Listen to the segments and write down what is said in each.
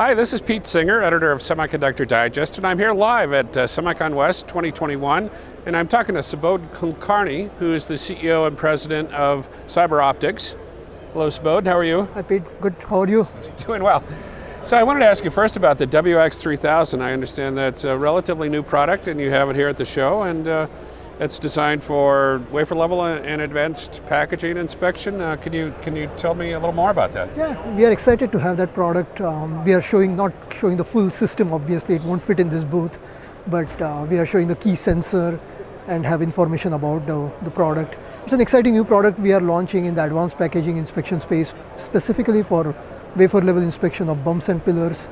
Hi, this is Pete Singer, editor of Semiconductor Digest, and I'm here live at SEMICON West 2021, and I'm talking to Subodh Kulkarni, who is the CEO and president of CyberOptics. Hello, Subodh, how are you? Hi, Pete. Good. How are you? Doing well. So I wanted to ask you first about the WX3000. I understand that's a relatively new product, and you have it here at the show, and it's designed for wafer level and advanced packaging inspection. Can you tell me a little more about that? Yeah, we are excited to have that product. We are not showing the full system, obviously, it won't fit in this booth, but we are showing the key sensor and have information about the product. It's an exciting new product we are launching in the advanced packaging inspection space, specifically for wafer level inspection of bumps and pillars.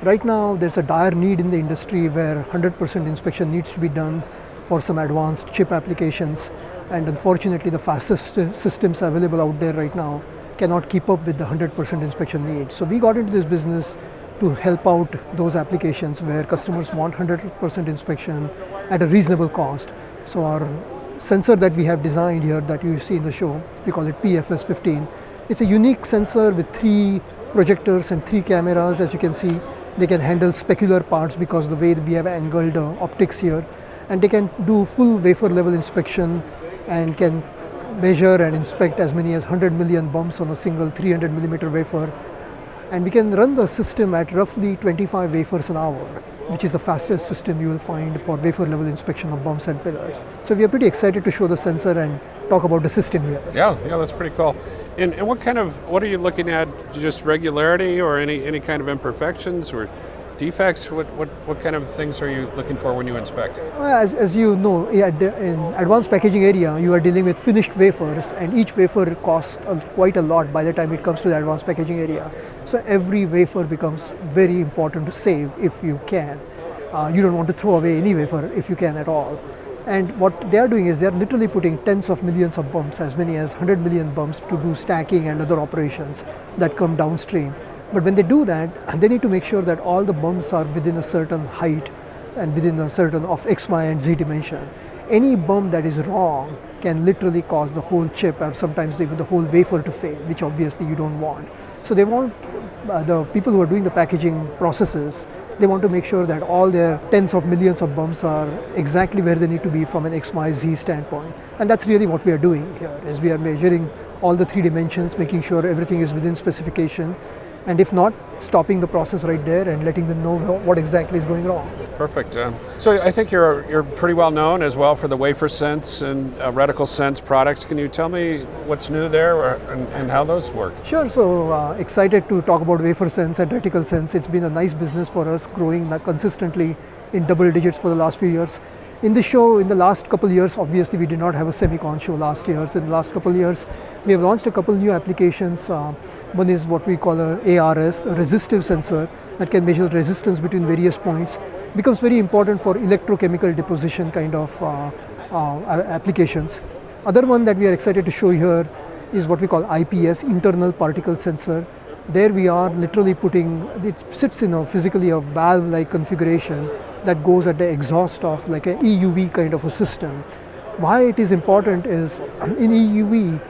Right now, there's a dire need in the industry where 100% inspection needs to be done for some advanced chip applications, and unfortunately the fastest systems available out there right now cannot keep up with the 100% inspection needs. So we got into this business to help out those applications where customers want 100% inspection at a reasonable cost. So our sensor that we have designed here that you see in the show, we call it PFS15. It's a unique sensor with 3 projectors and 3 cameras. As you can see, they can handle specular parts because of the way we have angled optics here. And they can do full wafer level inspection and can measure and inspect as many as 100 million bumps on a single 300 millimeter wafer. And we can run the system at roughly 25 wafers an hour, which is the fastest system you will find for wafer level inspection of bumps and pillars. So we are pretty excited to show the sensor and talk about the system here. Yeah, that's pretty cool. And what are you looking at? Just regularity or any kind of imperfections or defects? What kind of things are you looking for when you inspect? As you know, in advanced packaging area, you are dealing with finished wafers, and each wafer costs quite a lot by the time it comes to the advanced packaging area. So every wafer becomes very important to save if you can. You don't want to throw away any wafer if you can at all. And what they are doing is they are literally putting tens of millions of bumps, as many as 100 million bumps, to do stacking and other operations that come downstream. But when they do that, they need to make sure that all the bumps are within a certain height and within a certain of X, Y, and Z dimension. Any bump that is wrong can literally cause the whole chip or sometimes even the whole wafer to fail, which obviously you don't want. So they want, the people who are doing the packaging processes, they want to make sure that all their tens of millions of bumps are exactly where they need to be from an X, Y, Z standpoint. And that's really what we are doing here, is we are measuring all the 3 dimensions, making sure everything is within specification. And if not, stopping the process right there and letting them know what exactly is going wrong. Perfect. So I think you're pretty well known as well for the wafersense and reticle sense products. Can you tell me what's new there and how those work? Sure. So excited to talk about wafersense and reticle sense. It's been a nice business for us, growing consistently in double digits for the last few years. In the show, in the last couple of years, obviously we did not have a SEMICON show last year. So in the last couple of years, we have launched a couple new applications. One is what we call a ARS, a resistive sensor that can measure resistance between various points. Becomes very important for electrochemical deposition kind of applications. Other one that we are excited to show here is what we call IPS, internal particle sensor. There we are literally putting, it sits in physically a valve-like configuration that goes at the exhaust of like an EUV kind of a system. Why it is important is in EUV,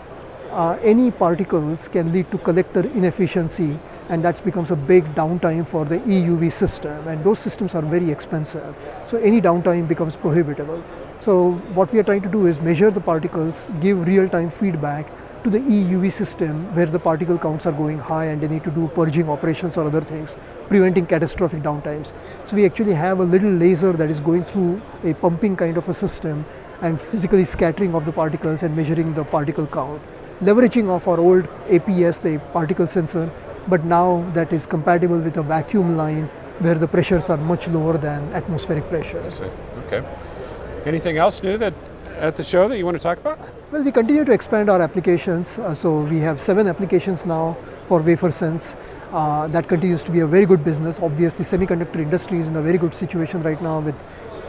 any particles can lead to collector inefficiency, and that becomes a big downtime for the EUV system, and those systems are very expensive. So any downtime becomes prohibitable. So what we are trying to do is measure the particles, give real-time feedback to the EUV system where the particle counts are going high and they need to do purging operations or other things, preventing catastrophic downtimes. So we actually have a little laser that is going through a pumping kind of a system and physically scattering of the particles and measuring the particle count. Leveraging of our old APS, the particle sensor, but now that is compatible with a vacuum line where the pressures are much lower than atmospheric pressure. I see. Okay. Anything else new at the show that you want to talk about? Well, we continue to expand our applications. So we have 7 applications now for wafersense. That continues to be a very good business. Obviously, semiconductor industry is in a very good situation right now with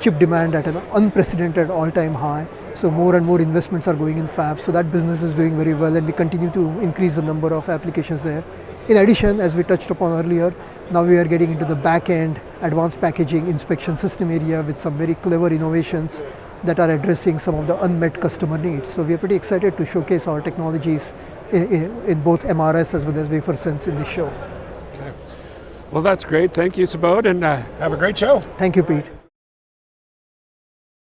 chip demand at an unprecedented all-time high. So more and more investments are going in fabs. So that business is doing very well, and we continue to increase the number of applications there. In addition, as we touched upon earlier, now we are getting into the back-end advanced packaging inspection system area with some very clever innovations that are addressing some of the unmet customer needs. So we are pretty excited to showcase our technologies in both MRS as well as wafersense in this show. Okay. Well, that's great. Thank you, Subodh, and have a great show. Thank you, Pete.